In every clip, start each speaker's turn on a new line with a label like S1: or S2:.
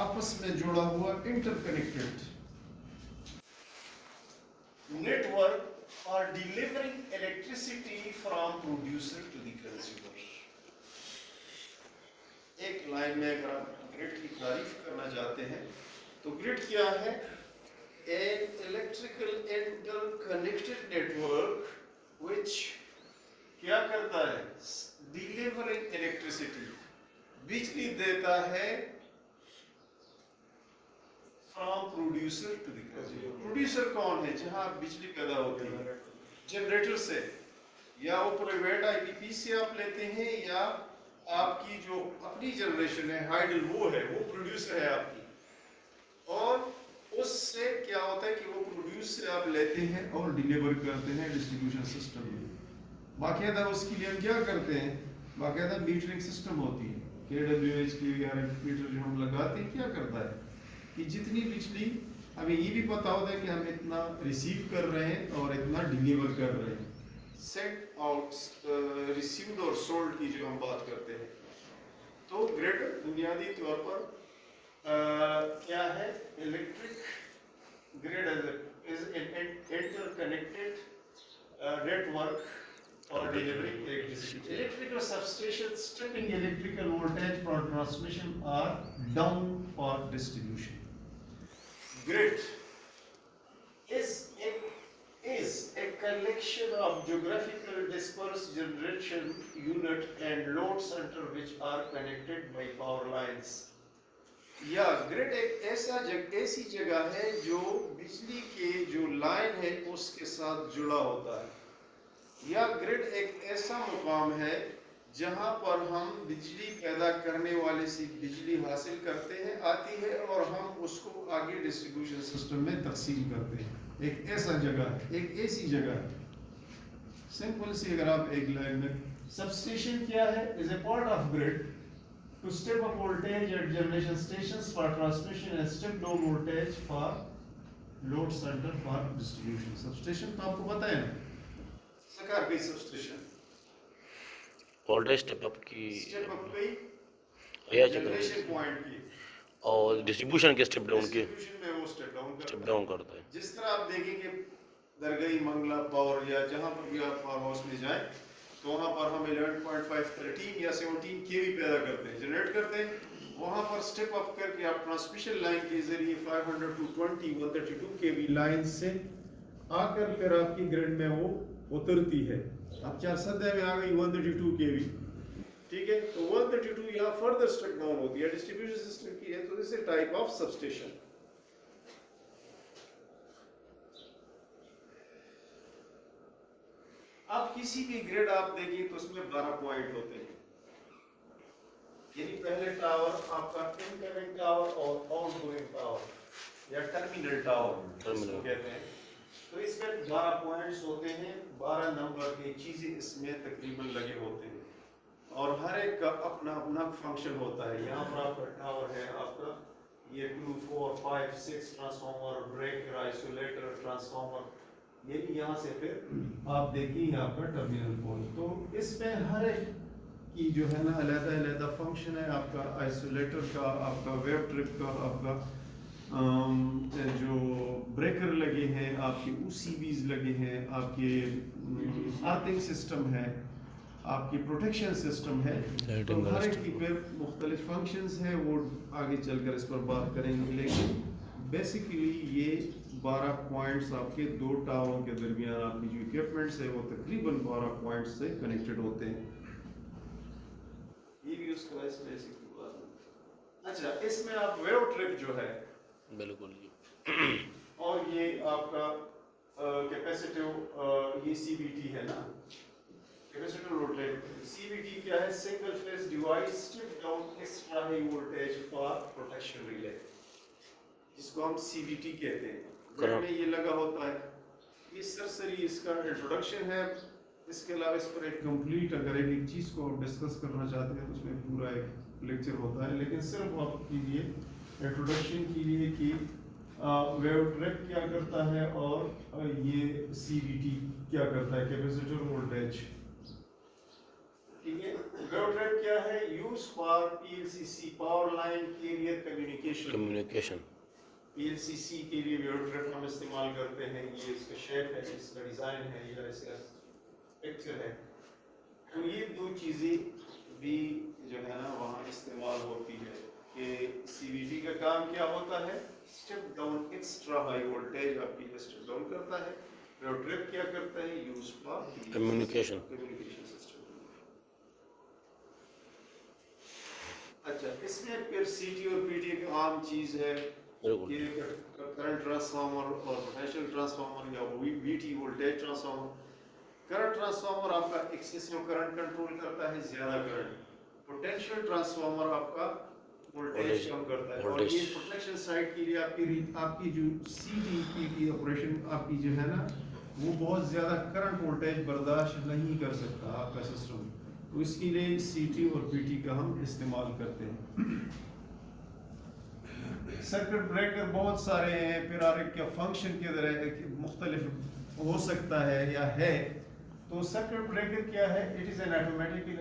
S1: آپس میں جڑا ہوا انٹر کنیکٹڈ
S2: نیٹورک اور delivering electricity from producer to the consumer. ایک لائن میں اگر آپ گرڈ کی تعریف کرنا چاہتے ہیں تو گرڈ کیا ہے؟ an electrical interconnected network which کیا کرتا ہے؟ delivering electricity بجلی دیتا ہے from producer to the consumer. Producer کون ہے؟ جہاں بجلی پیدا ہوتی ہے جنریٹر سے، یا وہ پرائیویٹ آئی پی پی سے آپ لیتے ہیں، یا آپ کی جو اپنی جنریشن ہے ہائیڈل وہ ہے، وہ پروڈیوسر ہے آپ کی. اور اس سے کیا ہوتا ہے کہ وہ پروڈیوس سے آپ لیتے ہیں اور ڈیلیور کرتے ہیں ڈسٹریبیوشن سسٹم میں. باقاعدہ اس کے لیے ہم کیا کرتے ہیں؟ باقاعدہ میٹرنگ سسٹم ہوتی ہے. KWH کی میٹر جو ہم لگاتے ہیں کیا کرتا ہے کہ جتنی بجلی ہمیں یہ بھی پتا ہوتا ہے کہ ہم اتنا ریسیو کر رہے ہیں اور اتنا ڈیلیور کر رہے ہیں. سینٹ آؤٹ ریسیوڈ اور سولڈ کی جو ہم بات کرتے ہیں، تو گریڈ بنیادی طور پر کیا ہے؟ Electric grid is an interconnected network for delivering electricity. Electrical substation stripping electrical voltage for transmission or down for distribution. Grid is a collection of geographical dispersed generation unit and load center which are connected by power lines. یا grade ایک ایسی جگہ ہے جو بجلی کے جو line ہے اس کے ساتھ جڑا ہوتا ہے. یا گریڈ ایک ایسا مقام ہے جہاں پر ہم بجلی پیدا کرنے والے سے بجلی حاصل کرتے ہیں، آتی ہے، اور ہم اس کو آگے ڈسٹریبیوشن سسٹم میں تقسیم کرتے ہیں. ایک ایسا جگہ ہے، ایک ایسی جگہ ہے. سمپل سی اگر آپ ایک لائن میں سب اسٹیشن کیا ہے؟ Is a part of grid to step up voltage at generation stations for transmission and step down voltage for load center for distribution. Substation تو آپ کو پتہ ہے نا، سکار گئی سبسٹیشن
S3: وولٹیج اسٹیپ اپ کی
S2: اسٹیپ اپ گئی
S3: یا
S2: جنریشن پوائنٹ کی،
S3: اور ڈسٹریبیوشن کے اسٹیپ ڈاؤن کے
S2: ڈسٹریبیوشن میں وہ اسٹیپ
S3: ڈاؤن کرتا ہے.
S2: جس طرح آپ دیکھیں گے درگئی منگلا پاور یا جہاں پر بھی آپ فارم ہاؤس میں جائیں تو وہاں پر ہم 11.5 13 یا 17 kV پیدا کرتے ہیں، جنریٹ کرتے ہیں. وہاں پر اسٹیپ اپ کر کے آپ ٹرانسمیشن لائن کے ذریعے 500 to 132 kV لائن سے آ کر پھر آپ کی گریڈ میں وہ اترتی ہے. اب 410 میں آ گئی 132 kV، ٹھیک ہے، تو 132 یا فردر اسٹیپ ڈاؤن ہوتی ہے ڈسٹریبیوشن سسٹم کی ہے، تو this is type of substation. اب کسی بھی گریڈ آپ دیکھیں تو اس میں 12 پوائنٹ ہوتے ہیں، یعنی پہلے ٹاور آپ کا انکمنگ ٹاور اور آؤٹ گوئنگ ٹاور یا ٹرمینل ٹاور اس کو کہتے ہیں. تو اس میں 12 پوائنٹس ہوتے ہیں، 12 نمبر کی چیزیں اس میں تقریباً لگے ہوتے ہیں، اور ہر ایک کا اپنا اپنا فنکشن ہوتا ہے. یہاں پر آپ کا ٹاور ہے، آپ کا یہ 2 4 5 6 ٹرانسفارمر، بریکر، آئسولیٹر، ٹرانسفارمر، یعنی یہاں سے پھر آپ دیکھیں آپ کا ٹرمینل پوائنٹ. تو اس میں ہر ایک کی جو ہے نا علیحدہ علیحدہ فنکشن ہے. آپ کا آئسولیٹر کا، آپ کا ویو ٹرپ کا، آپ کا جو بریکر لگے ہیں، آپ کے او سی بیز لگے ہیں، آپ کے آرتنگ سسٹم ہے، آپ کی پروٹیکشن سسٹم ہے. تو ہر ایک کی پھر مختلف فنکشنز ہیں، وہ آگے چل کر اس پر بات کریں گے. لیکن بیسیکلی یہ 12 پوائنٹس آپ کے دو ٹاوروں کے درمیان آپ کی جو اکوپمنٹس ہے وہ تقریباً 12 پوائنٹس سے کنیکٹڈ ہوتے ہیں. یہ بھی اس کا اس بیسک بات ہے. اچھا، اس میں آپ ویو ٹرپ جو ہے
S3: بالکل جی،
S2: اور یہ آپ کا کیپیسٹیو یہ سی بی ٹی ہے نا، کیپیسٹیو وولٹیج. سی بی ٹی کیا ہے؟ Single phase device step down extra high voltage for protection relay, جس کو ہم سی بی ٹی کہتے ہیں. گریڈ میں یہ لگا ہوتا ہے. یہ سرسری اس کا انٹروڈکشن ہے. اس کے علاوہ اس پر ایک کمپلیٹ اگر ایک چیز کو ڈسکس کرنا چاہتے ہیں تو اس میں پورا ایک لیکچر ہوتا ہے، لیکن صرف آپ کے لیے انٹروڈکشن کے لیے کہ ویو ٹرپ کیا کرتا ہے اور یہ سی بی ٹی کیا کرتا ہے، کیپیسٹر وولٹیج. ٹھیک ہے، वेव ट्रैप क्या है? Use for PLCC power line carrier communication.
S3: Communication.
S2: PLCC के लिए वेव ट्रैप हम इस्तेमाल करते हैं। ये इसका शेप है, इसका डिजाइन है, या इसका पिक्चर है। तो ये दो चीजें भी जो है ना वहाँ इस्तेमाल होती है कि सीवीटी का काम क्या होता है? Step down extra high voltage आपकी स्टेप डाउन करता है। वेव ट्रैप क्या करता है? Use for
S3: communication.
S2: Communication system. अच्छा, इसमें फिर सीटी और पीटी की आम चीज है
S3: बिल्कुल।
S2: ये करंट ट्रांसफार्मर और पोटेंशियल ट्रांसफार्मर या VT voltage transformer. Current transformer आपका एक्सेसिव करंट कंट्रोल करता है, ज्यादा करंट। पोटेंशियल ट्रांसफार्मर आपका वोल्टेज कम करता है। और ये प्रोटेक्शन साइड के लिए आपकी जो सीटी की ऑपरेशन आपकी जो है ना वो बहुत ज्यादा करंट वोल्टेज बर्दाश्त नहीं कर सकता आपका सिस्टम, तो इसके लिए सीटी और पीटी का हम इस्तेमाल करते हैं। सर्किट ब्रेकर बहुत सारे हैं, फिर हर एक का फंक्शन के तरह मुख्तलिफ हो सकता है या है। तो सर्किट ब्रेकर क्या है? It is an automatically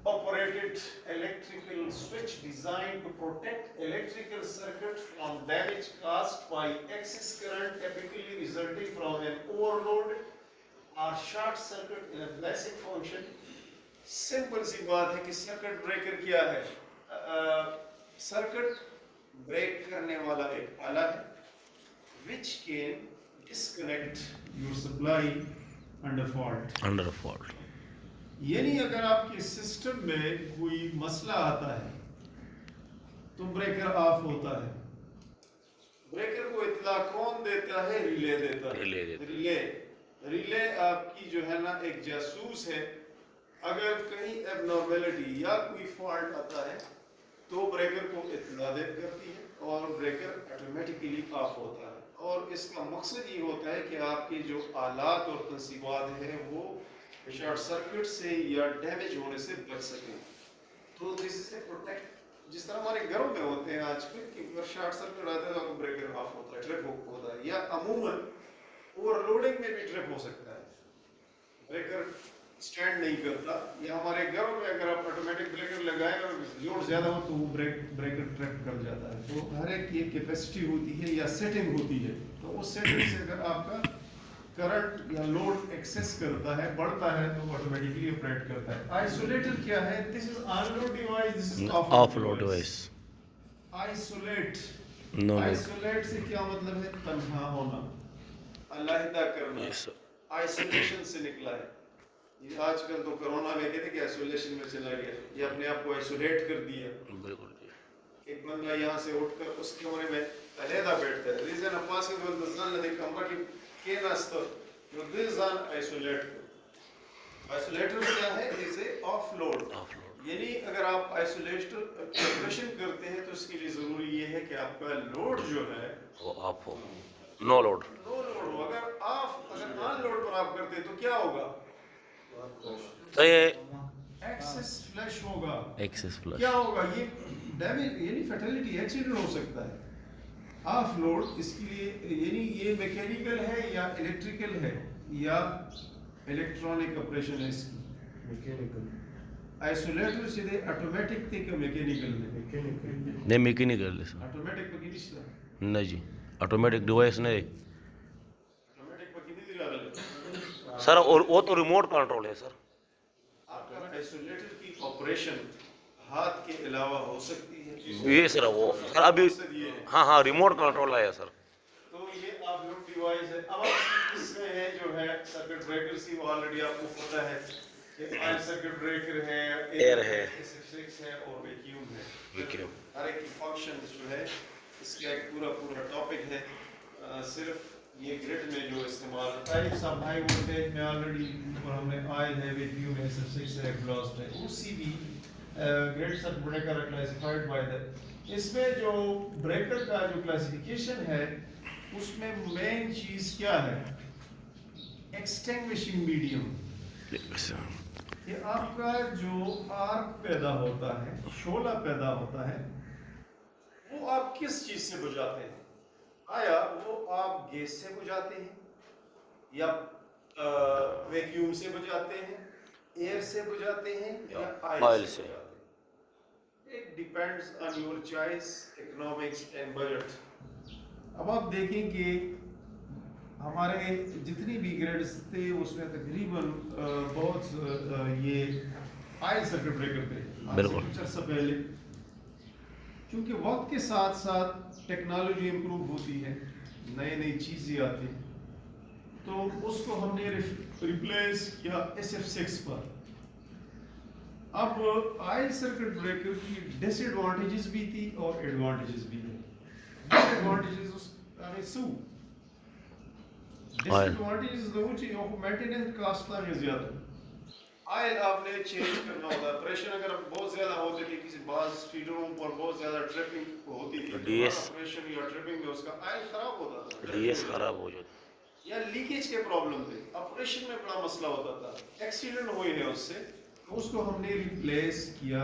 S2: operated electrical switch designed to protect electrical circuit from damage caused by excess current typically resulting from an overload or short circuit in a basic function। Simple सी बात है कि circuit breaker क्या है? Circuit break करने वाला एक आला है which can disconnect your supply under fault।
S3: Under fault.
S2: यानी अगर आपके सिस्टम में कोई मसला आता है तो ब्रेकर ऑफ होता है। ब्रेकर को इत्तला कौन देता है? रिले देता है। रिले आपकी जो है ना एक जासूस है। अगर कहीं एबनॉर्मेलिटी या कोई फॉल्ट आता है तो ब्रेकर को इत्तला करती है और ब्रेकर ऑटोमेटिकली ऑफ होता है। और इसका मकसद ये होता है कि आपके जो आलात और तंसीबात हैं वो शॉर्ट सर्किट से या डैमेज होने से बच सके। तो दिस इज ए प्रोटेक्ट, जिस तरह हमारे घरों में होते हैं आजकल कि अगर शॉर्ट सर्किट आता है तो ब्रेकर ऑफ होता है, ट्रिप होता है, या अमूमन ओवरलोडिंग में भी ट्रिप हो सकता है, ब्रेकर स्टैंड नहीं करता। या हमारे घरों में अगर आप ऑटोमेटिक ब्रेकर लगाएं और लोड ज्यादा हो तो वो ब्रेकर ट्रिप कर जाता है। तो हर एक की कैपेसिटी होती है या सेटिंग होती है, तो उस सेटिंग से अगर आपका करंट या लोड एक्सेस करता है, बढ़ता है, तो ऑटोमेटिकली ऑपरेट करता है। आइसोलेटर क्या है? This is on load device, this is of load device. Isolate, isolate से क्या मतलब है? तन्हा होना, अलहदा करना। आइसोलेशन से निकला है। ये आजकल तो कोरोना में कहते कि आइसोलेशन में चला गया, ये अपने आप को आइसोलेट कर दिया।
S3: बिल्कुल।
S2: एक बंदा यहाँ से उठकर उस कमरे में अलहदा बैठता है। रीजन पॉसिबल मसलन नहीं कमरा की के नास्तो जो दिजान आइसोलेट। आइसोलेटर क्या है? Is a offload. यानी अगर आप आइसोलेटर ऑपरेशन करते हैं तो इसके लिए जरूरी ये है कि आपका लोड जो है
S3: वो ऑफ हो, नो लोड।
S2: नो लोड हो। अगर ऑन लोड पर आप करते हैं तो क्या होगा?
S3: तो ये
S2: एक्सेस फ्लैश होगा।
S3: एक्सेस फ्लश
S2: क्या होगा? ये डैमेज यानी फैटेलिटी, एक्सीडेंट हो सकता है। ऑफ लोड इसके लिए यानी ये मैकेनिकल है या इलेक्ट्रिकल है या इलेक्ट्रॉनिक ऑपरेशन है इसकी? मैकेनिकल। आइसोलेटर सीधे ऑटोमेटिक थे कि मैकेनिकल में?
S3: नहीं मैकेनिकल है सर।
S2: ऑटोमेटिक में किसका?
S3: नहीं जी, ऑटोमेटिक डिवाइस नहीं
S2: ऑटोमेटिक में कितनी लगा
S3: सर, और वो तो रिमोट कंट्रोल है सर।
S2: आपका आइसोलेटर की ऑपरेशन हाथ के अलावा हो सकती है?
S3: ये सर वो सर अभी हाँ रिमोट कंट्रोल आया सर।
S2: तो ये आप लोग डिवाइस है। अब इसमें है जो है सर्किट ब्रेकर सी, वो ऑलरेडी आपको पता है कि आयल सर्किट ब्रेकर है,
S3: एयर है,
S2: SF6 है और वैक्यूम है।
S3: वैक्यूम।
S2: हर एक की फंक्शन जो है इसका एक पूरा टॉपिक है। सिर्फ ये ग्रिड में जो इस्तेमाल होता है सब हाई वोल्टेज में ऑलरेडी हमने आयल है, वैक्यूम है, SF6 है, एग्जॉस्ट है, उसी भी grid circuit breaker classified by the. इसमें जो ब्रेकर का जो क्लासिफिकेशन है उसमें मेन चीज क्या है? Extinguishing medium. ये आपका जो आर्क पैदा होता है, शोला पैदा होता है, वो आप किस चीज से बुझाते हैं? आया वो आप गैस से बुझाते हैं या वैक्यूम से बुझाते हैं एयर से बुझाते हैं या
S3: ऑयल
S2: ऑयल
S3: से।
S2: से बुझाते हैं? It depends on your choice, economics and budget.
S1: अब आप देखें कि हमारे जितनी भी ग्रेड्स थे उसमें तकरीबन बहुत ये ऑयल सर्किट ब्रेकर थे आज से
S3: बिल्कुल।
S1: कुछ अर्सा पहले। क्योंकि वक्त के साथ साथ टेक्नोलॉजी इम्प्रूव होती है, नई नई चीज़ें आती हैं, तो उसको हमने रिप्लेस किया SF6 पर। अब ऑयल सर्किट ब्रेकर की डिसएडवांटेजेस भी थी और एडवांटेजेस भी है। डिसएडवांटेजेस डिसएडवांटेजेस मेंटेनेंस कॉस्ट था ज्यादा।
S2: ऑयल आपने चेंज करना होता है, प्रेशर अगर बहुत ज्यादा होते थे किसी बास फीडरों पर बहुत ज्यादा ट्रिपिंग होती थी,
S3: DS
S2: प्रेशर या ट्रिपिंग में उसका ऑयल खराब होता था,
S3: DS खराब हो जाता।
S2: या लीकेज के प्रॉब्लम थे, ऑपरेशन में बड़ा मसला होता था, एक्सीडेंट हुए हैं उससे।
S1: उसको हमने रिप्लेस किया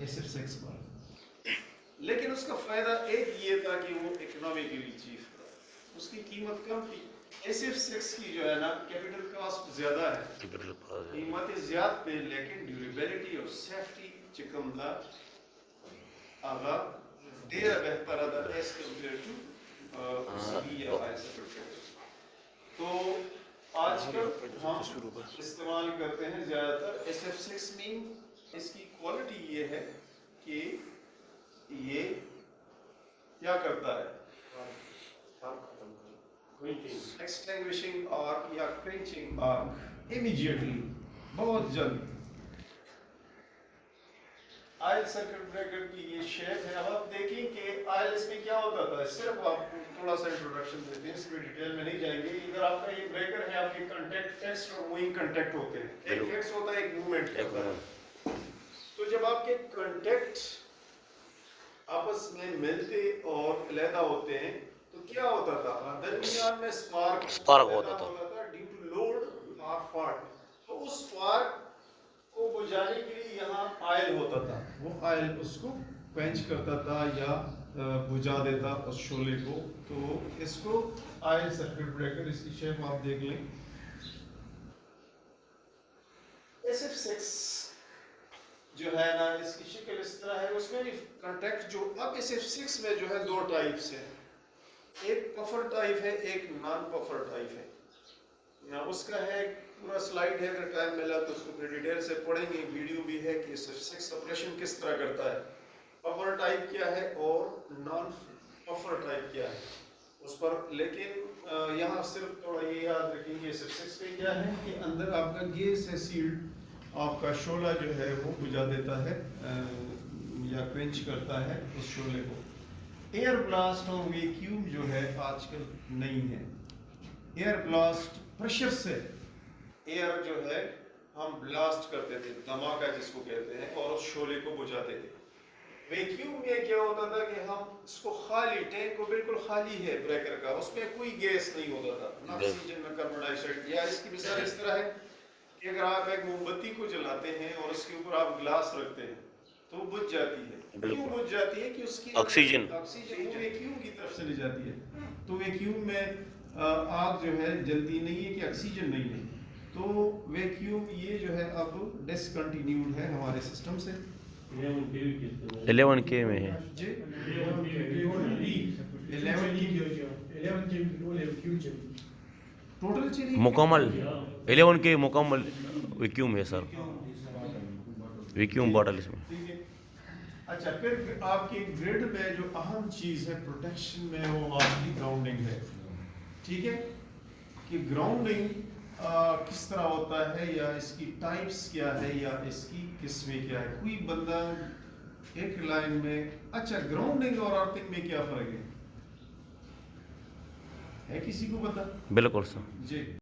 S1: SF6 पर।
S2: लेकिन उसका फायदा एक ये था कि वो इकोनॉमिकली चीफ था, उसकी कीमत कम थी। SF6 की जो है ना कैपिटल कॉस्ट ज्यादा है, कीमत ज्यादा थे, लेकिन ड्यूरेबिलिटी और सेफ्टी चिकम था आगा देर बेहतर था एज कंपेयर टू सीबी या ऑयल सर्किट। तो आजकल हम इस्तेमाल करते हैं ज़्यादातर SF6 में। इसकी क्वालिटी ये है कि ये क्या करता है, एक्सटिंग्विशिंग आर्क या क्वेंचिंग आर्क
S1: इमीडिएटली, बहुत जल्द।
S2: ऑयल सर्किट ब्रेकर की ये शेप है। अब आप देखें कि ऑयल इसमें क्या होता था, सिर्फ आपको थोड़ा सा इंट्रोडक्शन देते हैं, इसमें डिटेल में नहीं जाएंगे। इधर आपका ये ब्रेकर है, आपके कंटैक्ट फिक्स्ड और मूविंग कंटैक्ट होते हैं, एक फिक्स होता है, एक मूवमेंट होता है। तो जब आपके कंटैक्ट आपस में मिलते और अलहदा होते हैं तो क्या होता था, दरमियान में स्पार्क
S3: होता था
S2: ड्यू टू लोड और फॉल्ट। तो उस स्पार्क को बुझाने के लिए यहाँ ऑयल होता था,
S1: वो ऑयल उसको क्वेंच करता था या बुझा देता उस शोले को। तो इसको ऑयल सर्किट ब्रेकर, इसकी शेप आप देख लें।
S2: SF6 जो है ना, इसकी शक्ल इस तरह है। उसमें भी कंटैक्ट जो अब SF6 में जो है दो टाइप्स हैं, एक पफर टाइप है, एक नॉन पफर टाइप है ना। उसका है पूरा स्लाइड है, अगर टाइम मिला तो उसको पूरी डिटेल से पढ़ेंगे, वीडियो भी है कि SF6 ऑपरेशन किस तरह करता है, पफर टाइप क्या है और नॉन पफर टाइप क्या है उस पर। लेकिन यहाँ सिर्फ थोड़ा ये याद रखेंगे SF6 में क्या है कि
S1: अंदर आपका गैस है सील्ड, आपका शोला जो है वो बुझा देता है या क्वेंच करता है उस शोले को। एयर ब्लास्ट और वैक्यूम जो है आजकल नहीं है। एयर ब्लास्ट प्रेशर से
S2: एयर जो है हम ब्लास्ट करते थे, धमाका जिसको कहते हैं, और उस शोले को बुझाते थे। वैक्यूम में क्या होता था कि हम इसको खाली, टैंक को बिल्कुल खाली है ब्रेकर का, उसमें कोई गैस नहीं होता था, ना ऑक्सीजन ना कार्बन डाइऑक्साइड। या इसकी मिसाल इस तरह है कि अगर आप एक मोमबत्ती को जलाते हैं और उसके ऊपर आप ग्लास रखते हैं तो वो बुझ जाती है। क्यों बुझ जाती है कि उसकी
S3: ऑक्सीजन
S2: वैक्यूम की तरफ से
S1: चली जाती है। तो वैक्यूम में आग जो है जलती नहीं है कि ऑक्सीजन नहीं है। तो वैक्यूम ये जो है अब डिसकंटिन्यूड है हमारे सिस्टम से।
S3: 11K में है।
S1: जी 11 टोटल चलिए
S3: मुकम्मल 11K मुकम्मल वैक्यूम है सर, वैक्यूम बॉटल इसमें।
S1: ठीक है। अच्छा, फिर आपके ग्रिड में जो अहम चीज़ है प्रोटेक्शन में वो आपकी ग्राउंडिंग है। ठीक है कि ग्राउंडिंग किस तरह होता है या इसकी टाइप्स क्या है या इसकी किस्में क्या है। कोई बंदा एक लाइन में, अच्छा ग्राउंडिंग और अर्थिंग में क्या फ़र्क है किसी को पता?
S3: बिल्कुल सर
S1: जी।